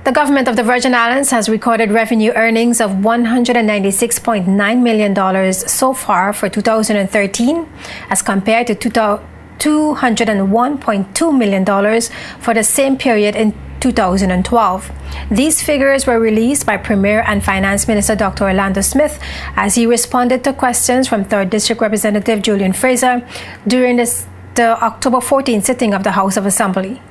The government of the Virgin Islands has recorded revenue earnings of $196.9 million so far for 2013 as compared to $201.2 million for the same period in 2012. These figures were released by Premier and Finance Minister Dr. Orlando Smith as he responded to questions from 3rd District Representative Julian Fraser during the October 14 sitting of the House of Assembly.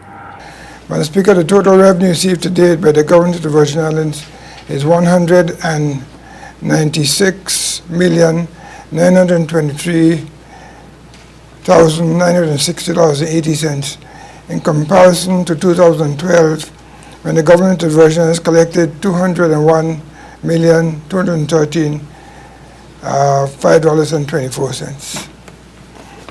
Madam Speaker, the total revenue received to date by the government of the Virgin Islands is $196,923,960.80 in comparison to 2012, when the government of the Virgin Islands collected $201,213,524.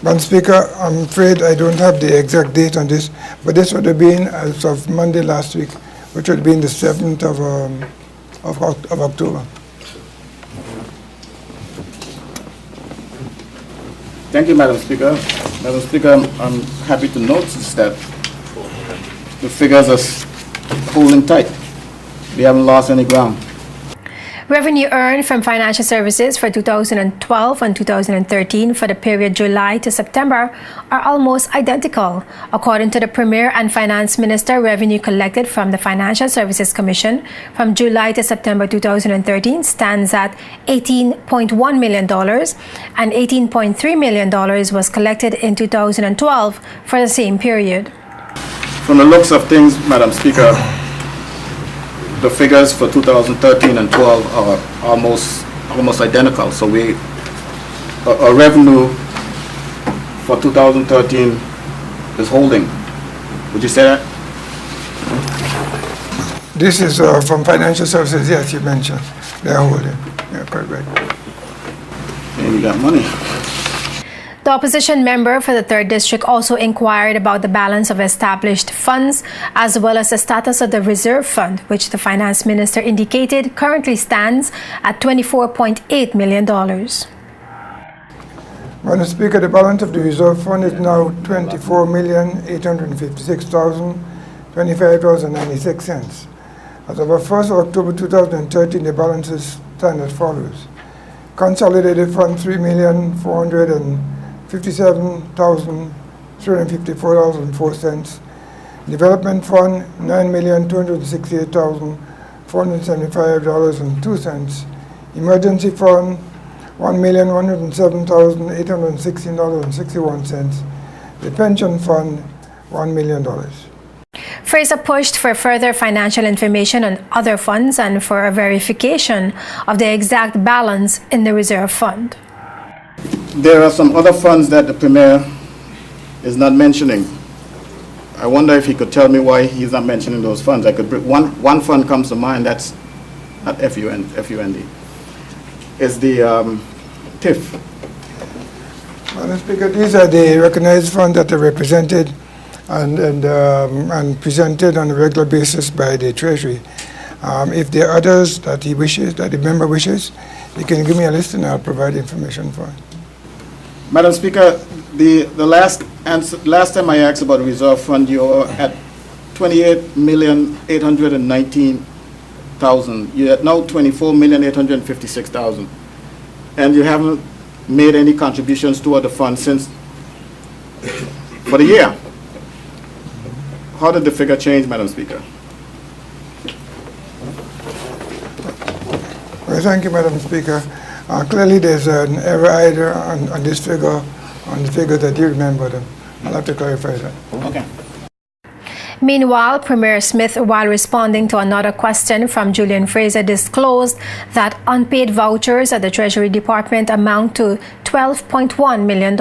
Madam Speaker, I'm afraid I don't have the exact date on this, but this would have been as of Monday last week, which would have been the 7th of October. Thank you, Madam Speaker. Madam Speaker, I'm happy to notice that the figures are holding tight. We haven't lost any ground. Revenue earned from financial services for 2012 and 2013 for the period July to September are almost identical. According to the Premier and Finance Minister, revenue collected from the Financial Services Commission from July to September 2013 stands at $18.1 million and $18.3 million was collected in 2012 for the same period. From the looks of things, Madam Speaker, the figures for 2013 and 12 are almost identical. So our revenue for 2013 is holding. Would you say that? This is from financial services, yes, you mentioned. They are holding. Yeah, correct. And we got money. The opposition member for the 3rd District also inquired about the balance of established funds as well as the status of the reserve fund, which the Finance Minister indicated currently stands at $24.8 million. Madam Speaker, the balance of the reserve fund is now $24,856,025.96. As of 1st of October 2013, the balances stand as follows. Consolidated fund $3,457,354.04. Development fund $9,268,475.02. Emergency fund $1,107,816.61. The pension fund $1 million. Fraser pushed for further financial information on other funds and for a verification of the exact balance in the reserve fund. There are some other funds that the Premier is not mentioning. I wonder if he could tell me why he's not mentioning those funds. I could bring one fund comes to mind, that's not FUND. It's the TIF. Madam Speaker, these are the recognized funds that are represented and presented on a regular basis by the Treasury. If there are others that he wishes, that the member wishes, he can give me a list and I'll provide information for it. Madam Speaker, the last time I asked about the reserve fund, you were at $28,819,000. You're at now $24,856,000, and you haven't made any contributions toward the fund since for the year. How did the figure change, Madam Speaker? Well, thank you, Madam Speaker. Clearly, there's an error either on this figure, on the figure that you remember them. I'll have to clarify that. Okay. Meanwhile, Premier Smith, while responding to another question from Julian Fraser, disclosed that unpaid vouchers at the Treasury Department amount to $12.1 million.